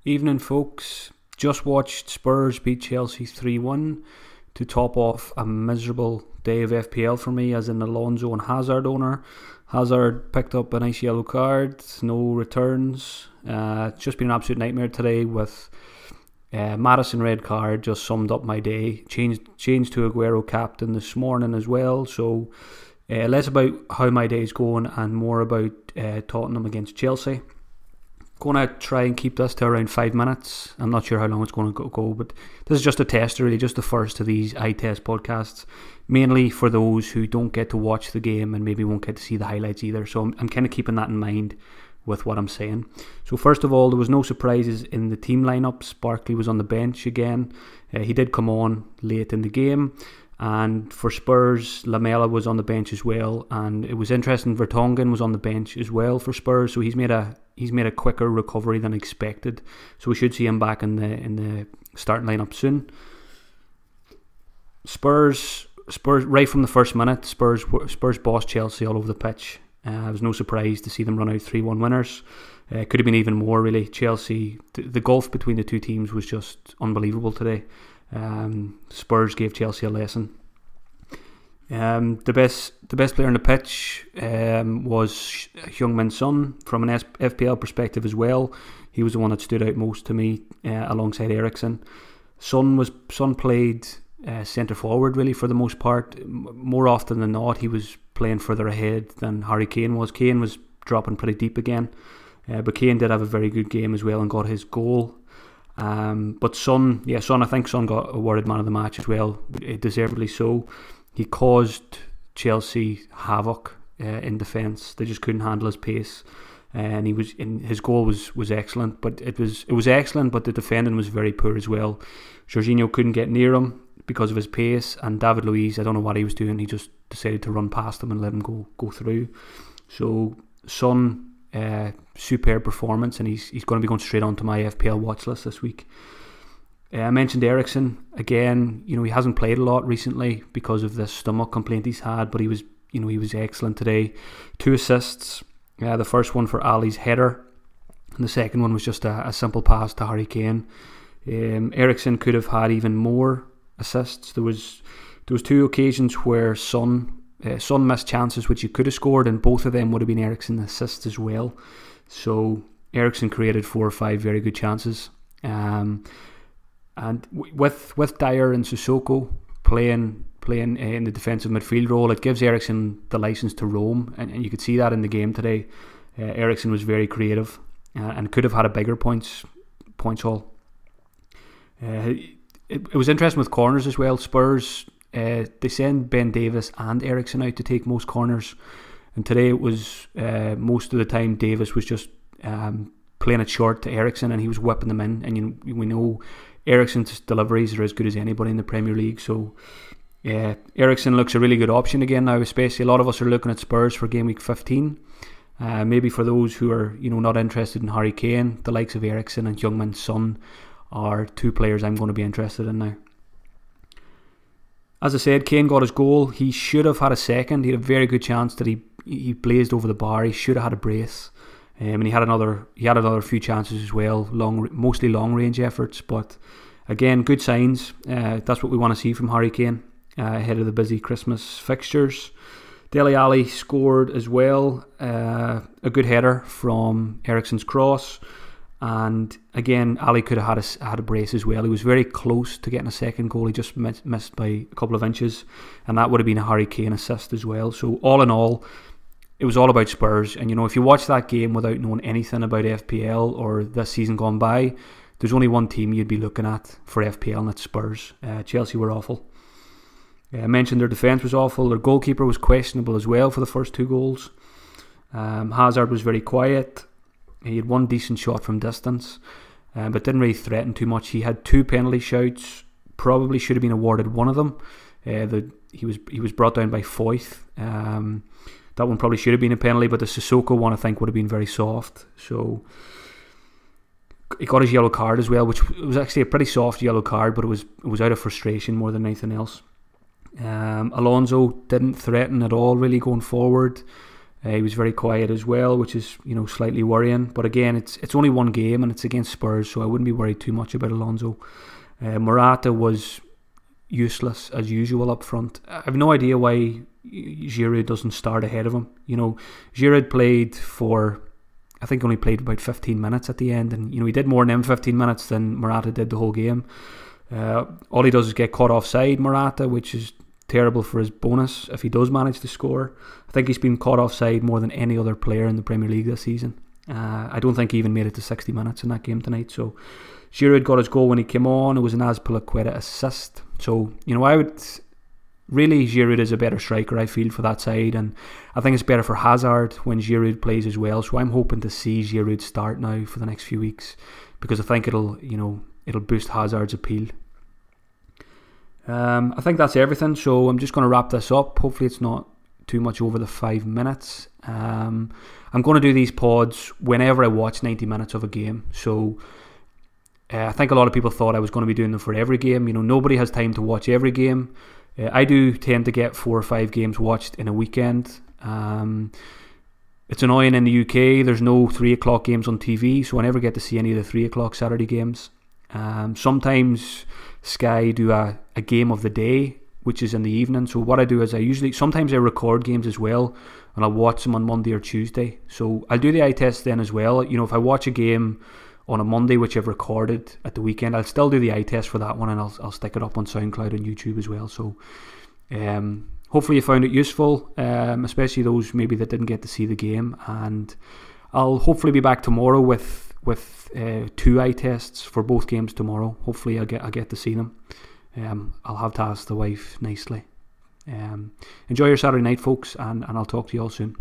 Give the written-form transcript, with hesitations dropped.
Evening, folks. Just watched Spurs beat Chelsea 3-1 to top off a miserable day of FPL for me as an Alonso and Hazard owner. Hazard picked up a nice yellow card, no returns. It's just been an absolute nightmare today with Maddison red card. Just summed up my day. Changed to Aguero captain this morning as well. So less about how my day is going and more about Tottenham against Chelsea. Going to try and keep this to around 5 minutes. I'm not sure how long it's going to go, but this is just a test, really, just the first of these eye test podcasts, mainly for those who don't get to watch the game and maybe won't get to see the highlights either. So I'm kind of keeping that in mind with what I'm saying. So first of all, there was no surprises in the team lineups. Barkley was on the bench again. He did come on late in the game. And for Spurs, Lamela was on the bench as well, and it was interesting. Vertonghen was on the bench as well for Spurs, so he's made a quicker recovery than expected. So we should see him back in the starting lineup soon. Spurs right from the first minute, Spurs bossed Chelsea all over the pitch. It was no surprise to see them run out 3-1 winners. Could have been even more, really. Chelsea, the gulf between the two teams was just unbelievable today. Spurs gave Chelsea a lesson. The best player on the pitch was Heung-min Son from an FPL perspective as well. He was the one that stood out most to me alongside Eriksen. Son played centre forward really for the most part. More often than not, he was playing further ahead than Harry Kane was. Kane was dropping pretty deep again, but Kane did have a very good game as well and got his goal. But Son, I think Son got awarded man of the match as well, deservedly so. He caused Chelsea havoc in defence. They just couldn't handle his pace, and his goal was excellent. But it was excellent, but the defending was very poor as well. Jorginho couldn't get near him because of his pace, and David Luiz, I don't know what he was doing. He just decided to run past him and let him go through. So Son, superb performance, and he's going to be going straight onto my FPL watch list this week. I mentioned Eriksen again. He hasn't played a lot recently because of the stomach complaint he's had, but he was excellent today. 2 assists. The first one for Ali's header, and the second one was just a simple pass to Harry Kane. Eriksen could have had even more assists. There was 2 occasions where Son missed chances which he could have scored, and both of them would have been Eriksen assists as well. So Eriksen created 4 or 5 very good chances. And with Dyer and Sissoko playing in the defensive midfield role, it gives Eriksen the license to roam, and you could see that in the game today. Eriksen was very creative and could have had a bigger points haul. It was interesting with corners as well. Spurs, they send Ben Davies and Eriksen out to take most corners, and today it was most of the time Davies was just playing it short to Eriksen, and he was whipping them in. And we know Eriksen's deliveries are as good as anybody in the Premier League. So Eriksen looks a really good option again now. Especially a lot of us are looking at Spurs for game week 15. Maybe for those who are not interested in Harry Kane, the likes of Eriksen and Heung-min Son are 2 players I'm going to be interested in now. As I said, Kane got his goal. He should have had a second. He had a very good chance that he blazed over the bar. He should have had a brace, and he had another few chances as well. Mostly long range efforts, but again, good signs. That's what we want to see from Harry Kane ahead of the busy Christmas fixtures. Dele Alli scored as well. A good header from Eriksen's cross. And again, Ali could have had a brace as well. He was very close to getting a second goal. He just missed by a couple of inches, and that would have been a Harry Kane assist as well. So all in all, it was all about Spurs. And if you watch that game without knowing anything about FPL or this season gone by, there's only one team you'd be looking at for FPL, and that's Spurs. Chelsea were awful. I mentioned their defence was awful. Their goalkeeper was questionable as well for the first 2 goals. Hazard was very quiet. He had 1 decent shot from distance, but didn't really threaten too much. He had 2 penalty shouts. Probably should have been awarded one of them. He was brought down by Foyth. That one probably should have been a penalty, but the Sissoko one I think would have been very soft. So he got his yellow card as well, which was actually a pretty soft yellow card, but it was out of frustration more than anything else. Alonso didn't threaten at all really going forward. He was very quiet as well, which is, you know, slightly worrying. But again, it's only one game and it's against Spurs, so I wouldn't be worried too much about Alonso. Morata was useless as usual up front. I have no idea why Giroud doesn't start ahead of him. You know, Giroud played for, I think only played about 15 minutes at the end, and you know, he did more in them 15 minutes than Morata did the whole game. All he does is get caught offside, Morata, which is terrible for his bonus if he does manage to score. I think he's been caught offside more than any other player in the Premier League this season. I don't think he even made it to 60 minutes in that game tonight. So Giroud got his goal when he came on. It was an Azpilicueta assist. So, you know, I would really, Giroud is a better striker, I feel, for that side, and I think it's better for Hazard when Giroud plays as well. So I'm hoping to see Giroud start now for the next few weeks, because I think it'll boost Hazard's appeal. I think that's everything, so I'm just going to wrap this up. Hopefully it's not too much over the 5 minutes. I'm going to do these pods whenever I watch 90 minutes of a game, so I think a lot of people thought I was going to be doing them for every game. You know, nobody has time to watch every game. I do tend to get 4 or 5 games watched in a weekend. It's annoying in the UK, there's no 3 o'clock games on TV, so I never get to see any of the 3 o'clock Saturday games. Sometimes Sky do a game of the day, which is in the evening. So what I do is sometimes I record games as well, and I'll watch them on Monday or Tuesday. So I'll do the eye test then as well. You know, if I watch a game on a Monday which I've recorded at the weekend, I'll still do the eye test for that one, and I'll stick it up on SoundCloud and YouTube as well. So hopefully you found it useful, especially those maybe that didn't get to see the game. And I'll hopefully be back tomorrow with 2 eye tests for both games tomorrow. Hopefully I get to see them. I'll have to ask the wife nicely. Enjoy your Saturday night, folks, and I'll talk to you all soon.